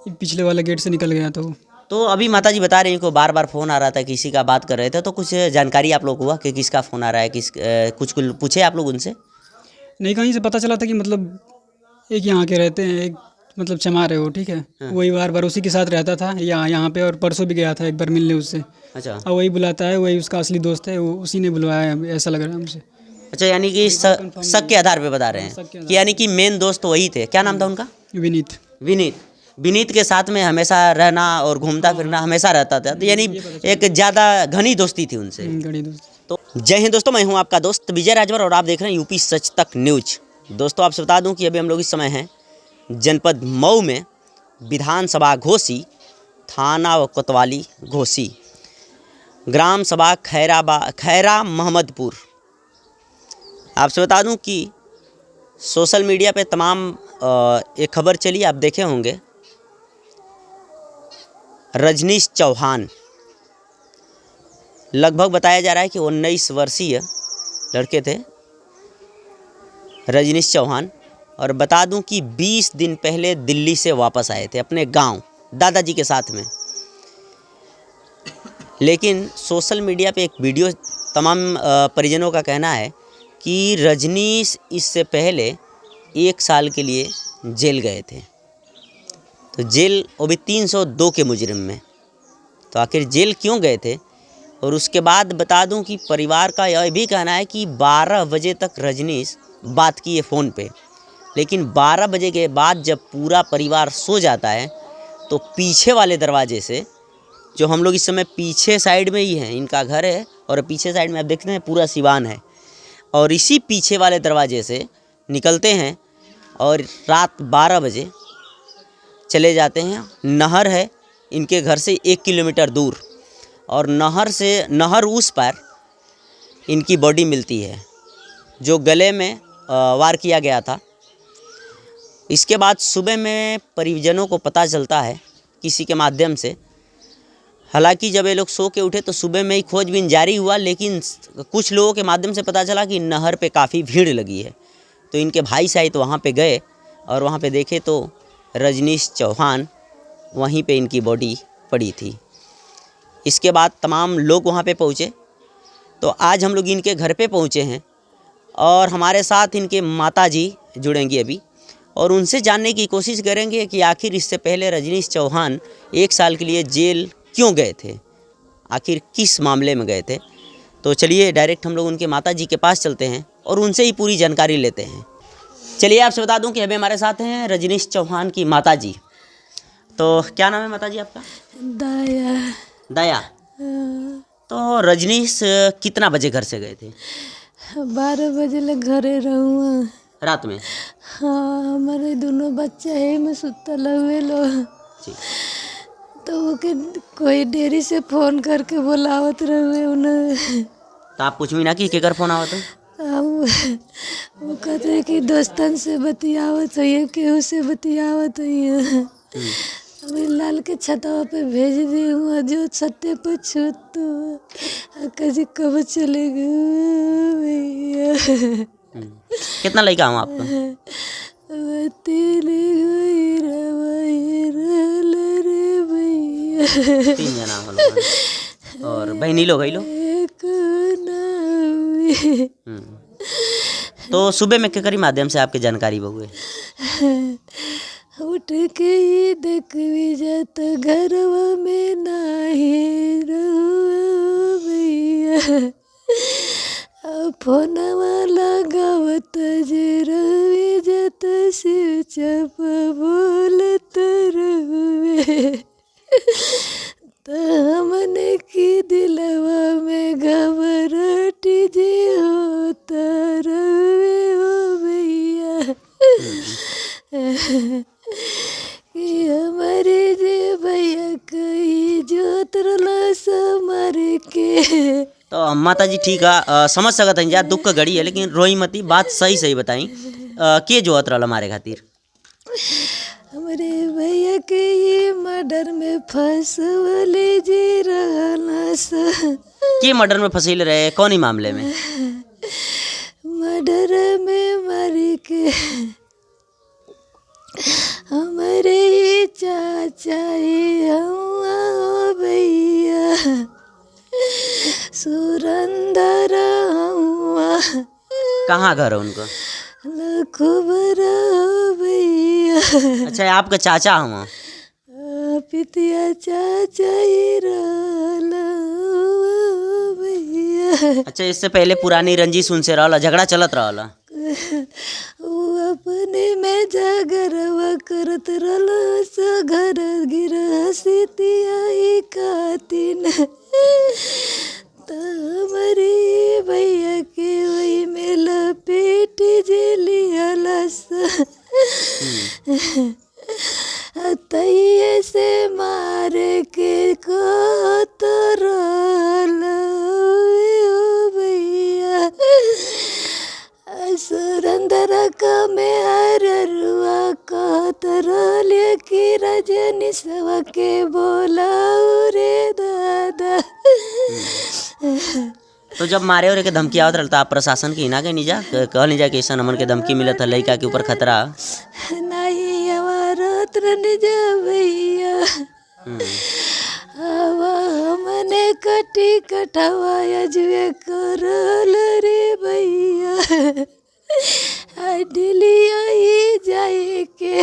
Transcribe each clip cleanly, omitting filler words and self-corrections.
पिछले वाले गेट से निकल गया तो अभी माताजी बता रही हैं को बार बार फ़ोन आ रहा था, किसी का बात कर रहे थे, तो कुछ जानकारी आप लोग हुआ कि किसका फ़ोन आ रहा है, कुछ पूछे आप लोग उनसे? नहीं, कहीं से पता चला था कि मतलब एक यहाँ के रहते हैं, एक मतलब चमार है वो, ठीक है। हाँ। वही बार बार उसी के साथ रहता था यहाँ पे, और परसों भी गया था एक बार मिलने उससे। अच्छा। और वही बुलाता है, वही उसका असली दोस्त है, वो उसी ने बुलवाया है, ऐसा लग रहा है हमसे। अच्छा, यानी कि शक के आधार पे बता रहे शक के हैं आधार कि यानी कि मेन दोस्त वही थे। क्या नाम था उनका? विनीत। विनीत। विनीत के साथ में हमेशा रहना और घूमता फिरना हमेशा रहता था, तो यानी एक ज़्यादा घनी दोस्ती थी उनसे। घड़ी दोस्त। तो जय हिंद दोस्तों, मैं हूं आपका दोस्त विजय राजभर और आप देख रहे हैं यूपी सच तक न्यूज। दोस्तों, आपसे बता दूं कि अभी हम लोग इस समय हैं जनपद मऊ में, विधानसभा घोसी, थाना व कोतवाली घोसी, ग्राम सभा खैरा मोहम्मदपुर। आपसे बता दूं कि सोशल मीडिया पे तमाम एक खबर चली, आप देखे होंगे, रजनीश चौहान, लगभग बताया जा रहा है कि 19 वर्षीय लड़के थे रजनीश चौहान। और बता दूं कि 20 दिन पहले दिल्ली से वापस आए थे अपने गांव दादाजी के साथ में। लेकिन सोशल मीडिया पे एक वीडियो, तमाम परिजनों का कहना है कि रजनीश इससे पहले 1 साल के लिए जेल गए थे। तो जेल, वो भी 302 के मुजरिम में। तो आखिर जेल क्यों गए थे? और उसके बाद बता दूं कि परिवार का यह भी कहना है कि 12 बजे तक रजनीश बात किए फ़ोन पे। लेकिन 12 बजे के बाद जब पूरा परिवार सो जाता है तो पीछे वाले दरवाजे से, जो हम लोग इस समय पीछे साइड में ही हैं, इनका घर है और पीछे साइड में आप देखते हैं पूरा सिवान है, और इसी पीछे वाले दरवाजे से निकलते हैं और रात 12 बजे चले जाते हैं। नहर है इनके घर से 1 किलोमीटर दूर, और नहर उस पर इनकी बॉडी मिलती है जो गले में वार किया गया था। इसके बाद सुबह में परिजनों को पता चलता है किसी के माध्यम से। हालांकि जब ये लोग सो के उठे तो सुबह में ही खोजबीन जारी हुआ, लेकिन कुछ लोगों के माध्यम से पता चला कि नहर पे काफ़ी भीड़ लगी है। तो इनके भाई साहिब वहाँ पे गए और वहाँ पे देखे तो रजनीश चौहान वहीं पे इनकी बॉडी पड़ी थी। इसके बाद तमाम लोग वहाँ पे पहुँचे। तो आज हम लोग इनके घर पे पहुँचे हैं और हमारे साथ इनके माताजी जुड़ेंगी अभी, और उनसे जानने की कोशिश करेंगे कि आखिर इससे पहले रजनीश चौहान 1 साल के लिए जेल क्यों गए थे, आखिर किस मामले में गए थे। तो चलिए डायरेक्ट हम लोग उनके माताजी के पास चलते हैं और उनसे ही पूरी जानकारी लेते हैं। चलिए, आपसे बता दूं कि अभी हमारे साथ हैं रजनीश चौहान की माताजी। तो क्या नाम है माताजी आपका? दया। दया। तो रजनीश कितना बजे घर से गए थे? 12 बजे ले घरे रहूँ रात में? हाँ, हमारे दोनों बच्चे है में सुतल हुए लो। तो ओके कोई देरी से फ़ोन करके बुलावत रहे उन्हें। तो आप कुछ भी ना कि केकर फ़ोन आवा तो? वो कहते हैं कि दोस्तन से बतियावत है, केहू से बतियावत है। अभी लाल के छतवा पे भेज दी हूँ, जो छत्ते पर छूत तो कभी कब चलेगा भैया। कितना लड़का हूँ आपको? 3 जना हम लोग। और बहनी लोग गई लो? तो सुबह में केकरी माध्यम से आपके जानकारी बहुए? उठ के ही देख भी जात घरवा में नाही रहू भैया, फोनवा लगावत जे रही जत शिव चप बोलत रहुए। तो हमने की दिलवा में घबराहट जे होता रहुए हो भैया, कि हमारे जे भैया कही जोतरला समर के। तो माता जी ठीक है, समझ सकत हैं यार, दुख का घड़ी है, लेकिन रोई मती, बात सही सही बताई। के जो अतरल हमारे खातिर? हमारे भैया के ये मर्डर में फंसवले जी रहना सा। के मर्डर में फंसील रहे, कौन ही मामले में? मर्डर में मारी के हमारे ये चाचा ही हुआ भैया सुरंदर हुआ कहाँ घर है उनका? लखुबर भैया अच्छा, आपका चाचा हुआ। पितिया चाचा ही रहला भैया। अच्छा, इससे पहले पुरानी रंजिश उनसे रहला, झगड़ा चलत रहला। वो अपने में जागरवा करत रहला स घर गिर सितिया ही कातिन तमरी भैया के वही में लपेट जेलियालस तैये से मारे के कोतरल भैया सुरंदर का में हररुआ कोतरल की रजनी सवा के बोला रे दादा। तो जब मारे और के धमकी आवत रहता, आप प्रशासन की ना के नीजा कह नीजा कि ऐसा नमन के धमकी मिलत है, लड़का के ऊपर खतरा? नहीं हमारा निजा भैया हवा हमने कटी कटवा अजवे करल रे भैया दिलिया ही जाए के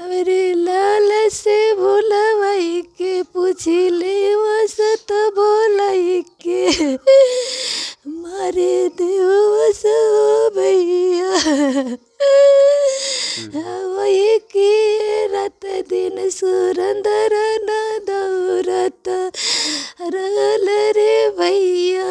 मेरे लाल से भोलवाई के पूछी ले वसत बोलाई के मारे देव सो भैया वही की रात दिन सुरंदर न दौरत रल रे भैया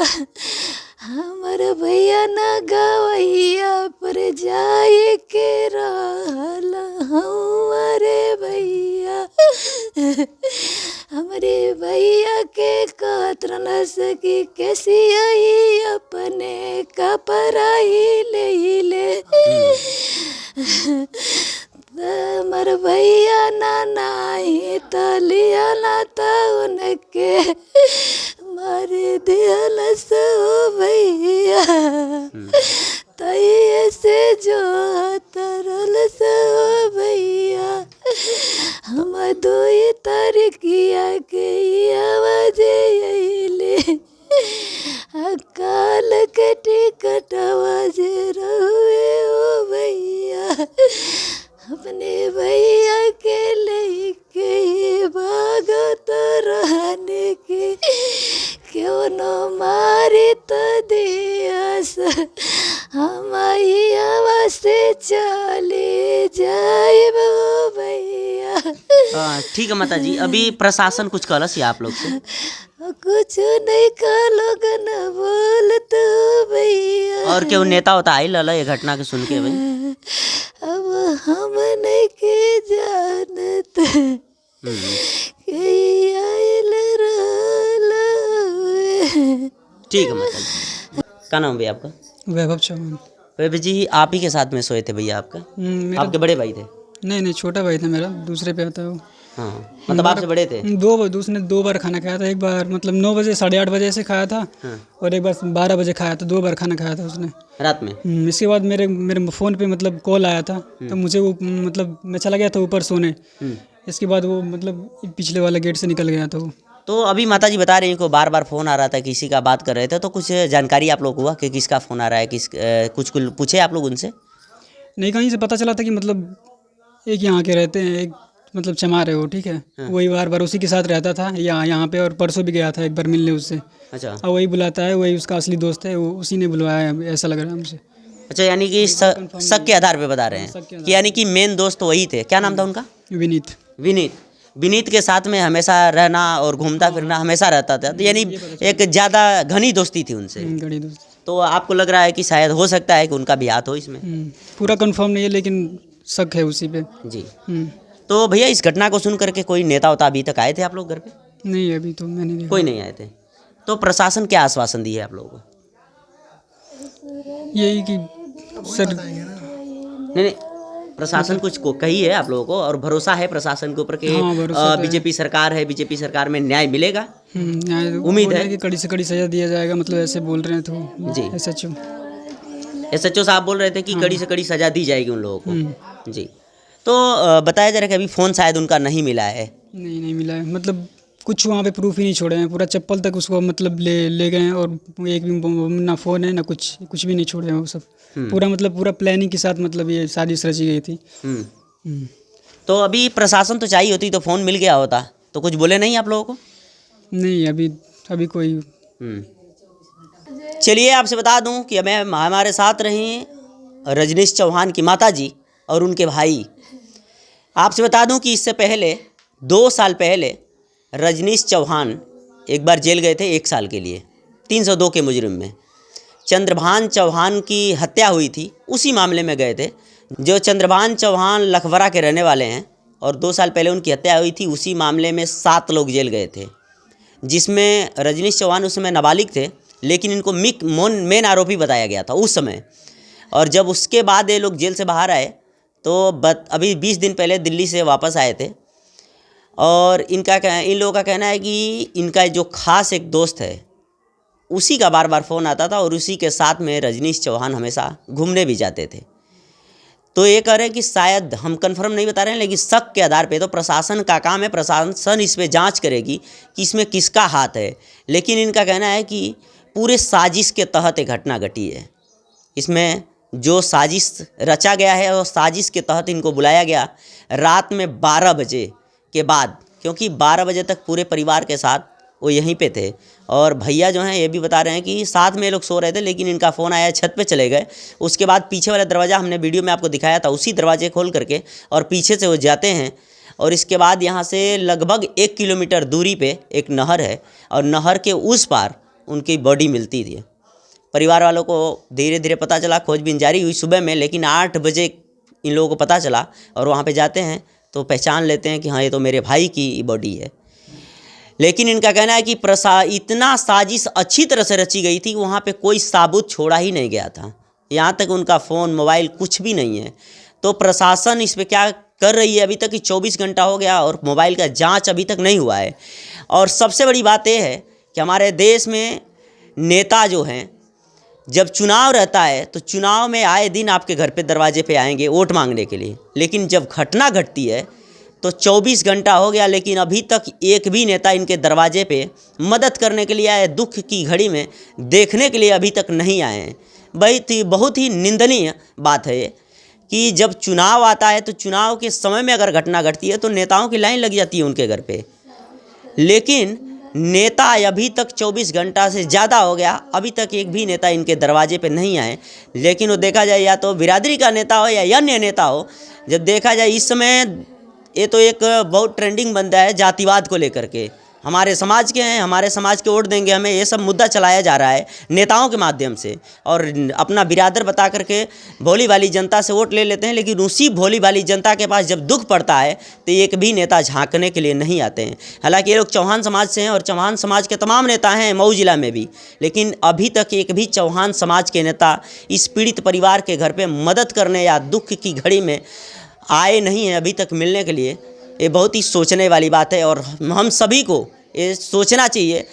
हमर भैया न गवैया पर जाए के रहल हमारे भैया हमारे भैया के कत्र न सकी कैसी आई अपने कपराई ले मर भैया ना नाही तलिया ना था उनके मारे दियल सो भैया तैये से जो तरल सो भैया हम 2 तारीखिया के आवाज अइले अकाल के टिकट आवाज रहुए ओ भैया अपने भैया के लेके भागत रहने के क्यों न मारी तो दियास हम आवा से चले जाए भैया। ठीक है माता जी, अभी प्रशासन कुछ कहलस या आप लोग से? कुछ नहीं का लोग न बोल तो भैया। और क्यों नेता होता आई लला ये घटना के सुन के भाई? अब हम नहीं के जानत के आइल रहला। ठीक है माता जी। क्या नाम भैया आपका? वैभव चौहान। वैभव जी, आप ही के साथ में सोए थे भैया आपका? मेरा आपके बड़े भाई थे? नहीं, छोटा भाई था मेरा, दूसरे पे आता है वो। हाँ, मतलब आपसे बड़े थे? उसने 2 बार खाना खाया था। एक बार मतलब 9 बजे 8:30 बजे से खाया था। हाँ। और एक बार 12 बजे खाया था। 2 बार खाना खाया था उसने रात में। इसके बाद मेरे फ़ोन पे मतलब कॉल आया था, तो मुझे वो मतलब मैं चला गया था ऊपर सोने। इसके बाद वो मतलब पिछले वाले गेट से निकल गया था वो। तो अभी माता जी बता रही हैं को बार बार फ़ोन आ रहा था, किसी का बात कर रहे थे, तो कुछ जानकारी आप लोग हुआ कि किसका फ़ोन आ रहा है, कुछ पूछे आप लोग उनसे? नहीं, कहीं से पता चला था कि मतलब एक यहाँ के रहते हैं, एक मतलब चमार है वो, ठीक है। वही बार उसी के साथ रहता था यहाँ पे, और परसों भी गया था एक बार मिलने उससे। अच्छा। और वही बुलाता है, वही उसका असली दोस्त है, वो उसी ने बुलवाया है, ऐसा लग रहा है हमसे। अच्छा, यानी कि शक के आधार पे बता रहे हैं कि यानी कि मेन दोस्त वही थे। क्या नाम था उनका? विनीत के साथ में हमेशा रहना और घूमता फिरना हमेशा रहता था, तो यानी एक ज़्यादा घनी दोस्ती थी उनसे। घनी दोस्त। तो आपको लग रहा है कि शायद हो सकता है कि उनका भी हाथ हो इसमें? पूरा कंफर्म नहीं है, लेकिन शक है उसी पे जी। तो भैया, इस घटना को सुन करके कोई नेता होता अभी तक आए थे आप लोग घर पे? नहीं, अभी तो मैंने देखा कोई नहीं आए थे। तो प्रशासन क्या आश्वासन दी है आप लोगों को? यही कि सर नहीं, प्रशासन कुछ को कही है आप लोगों को, और भरोसा है प्रशासन के ऊपर कि बीजेपी सरकार है, बीजेपी सरकार में न्याय मिलेगा? उम्मीद है कि कड़ी से कड़ी सजा दिया जाएगा, मतलब ऐसे बोल रहे थे वो। जी। SHO साहब बोल रहे थे कि कड़ी से कड़ी सजा दी जाएगी उन लोगों को। जी। तो बताया जा रहा है कि अभी फ़ोन शायद उनका नहीं मिला है। नहीं मिला है, मतलब कुछ वहाँ पे प्रूफ ही नहीं छोड़े हैं, पूरा चप्पल तक उसको मतलब ले गए हैं, और एक भी ना फ़ोन है ना कुछ भी नहीं छोड़े हैं वो सब। पूरा मतलब पूरा प्लानिंग के साथ मतलब ये साजिश रची गई थी। तो अभी प्रशासन तो चाहिए होती तो फ़ोन मिल गया होता, तो कुछ बोले नहीं आप लोगों को? नहीं, अभी कोई। चलिए आपसे बता दूं कि हमारे साथ रही रजनीश चौहान की माताजी और उनके भाई। आपसे बता दूं कि इससे पहले 2 साल पहले रजनीश चौहान एक बार जेल गए थे 1 साल के लिए 302 के मुजरिम में। चंद्रभान चौहान की हत्या हुई थी, उसी मामले में गए थे। जो चंद्रभान चौहान लखवरा के रहने वाले हैं और 2 साल पहले उनकी हत्या हुई थी, उसी मामले में 7 लोग जेल गए थे, जिसमें रजनीश चौहान उस समय नाबालिग थे, लेकिन इनको मेन आरोपी बताया गया था उस समय। और जब उसके बाद ये लोग जेल से बाहर आए तो अभी 20 दिन पहले दिल्ली से वापस आए थे। और इन लोगों का कहना है कि इनका जो खास एक दोस्त है उसी का बार बार फ़ोन आता था और उसी के साथ में रजनीश चौहान हमेशा घूमने भी जाते थे। तो ये कह रहे हैं कि शायद, हम कंफर्म नहीं बता रहे हैं, लेकिन शक के आधार पे, तो प्रशासन का काम है, प्रशासन इस पे जांच करेगी कि इसमें किसका हाथ है। लेकिन इनका कहना है कि पूरे साजिश के तहत एक घटना घटी है। इसमें जो साजिश रचा गया है और साजिश के तहत इनको बुलाया गया रात में 12 बजे के बाद, क्योंकि 12 बजे तक पूरे परिवार के साथ वो यहीं पे थे। और भैया जो हैं ये भी बता रहे हैं कि साथ में ये लोग सो रहे थे, लेकिन इनका फ़ोन आया, छत पे चले गए। उसके बाद पीछे वाला दरवाज़ा हमने वीडियो में आपको दिखाया था, उसी दरवाजे खोल करके और पीछे से वो जाते हैं। और इसके बाद यहाँ से लगभग 1 किलोमीटर दूरी पे एक नहर है और नहर के उस पार उनकी बॉडी मिलती थी। परिवार वालों को धीरे धीरे पता चला, खोजबीन जारी हुई सुबह में, लेकिन 8 बजे इन लोगों को पता चला और वहाँ पे जाते हैं तो पहचान लेते हैं कि हाँ, ये तो मेरे भाई की बॉडी है। लेकिन इनका कहना है कि इतना साजिश अच्छी तरह से रची गई थी, वहाँ पे कोई साबुत छोड़ा ही नहीं गया था। यहाँ तक उनका फ़ोन, मोबाइल कुछ भी नहीं है। तो प्रशासन इस पर क्या कर रही है अभी तक कि 24 घंटा हो गया और मोबाइल का जांच अभी तक नहीं हुआ है। और सबसे बड़ी बात यह है कि हमारे देश में नेता जो हैं, जब चुनाव रहता है तो चुनाव में आए दिन आपके घर पे दरवाजे पे आएंगे वोट मांगने के लिए, लेकिन जब घटना घटती है तो 24 घंटा हो गया, लेकिन अभी तक एक भी नेता इनके दरवाजे पे मदद करने के लिए आए, दुख की घड़ी में देखने के लिए अभी तक नहीं आए हैं। बहुत ही निंदनीय बात है ये कि जब चुनाव आता है तो चुनाव के समय में अगर घटना घटती है तो नेताओं की लाइन लग जाती है उनके घर पे, लेकिन नेता अभी तक 24 घंटा से ज़्यादा हो गया, अभी तक एक भी नेता इनके दरवाजे पे नहीं आए। लेकिन वो देखा जाए या तो बिरादरी का नेता हो या अन्य नेता हो, जब देखा जाए इस समय ये तो एक बहुत ट्रेंडिंग बंदा है जातिवाद को लेकर के, हमारे समाज के हैं, हमारे समाज के वोट देंगे हमें, ये सब मुद्दा चलाया जा रहा है नेताओं के माध्यम से, और अपना बिरादर बता करके भोली भाली जनता से वोट ले लेते हैं। लेकिन उसी भोली भाली जनता के पास जब दुख पड़ता है तो एक भी नेता झांकने के लिए नहीं आते हैं। हालांकि ये लोग चौहान समाज से हैं और चौहान समाज के तमाम नेता हैं मऊ जिला में भी, लेकिन अभी तक एक भी चौहान समाज के नेता इस पीड़ित परिवार के घर पर मदद करने या दुख की घड़ी में आए नहीं हैं अभी तक मिलने के लिए। ये बहुत ही सोचने वाली बात है और हम सभी को ये सोचना चाहिए,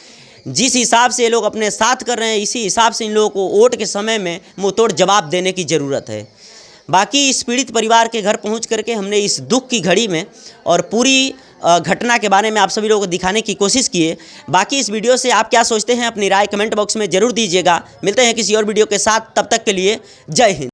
जिस हिसाब से ये लोग अपने साथ कर रहे हैं इसी हिसाब से इन लोगों को वोट के समय में मुंहतोड़ जवाब देने की ज़रूरत है। बाकी इस पीड़ित परिवार के घर पहुंच करके हमने इस दुख की घड़ी में और पूरी घटना के बारे में आप सभी लोगों को दिखाने की कोशिश की है। बाकी इस वीडियो से आप क्या सोचते हैं अपनी राय कमेंट बॉक्स में ज़रूर दीजिएगा। मिलते हैं किसी और वीडियो के साथ, तब तक के लिए जय हिंद।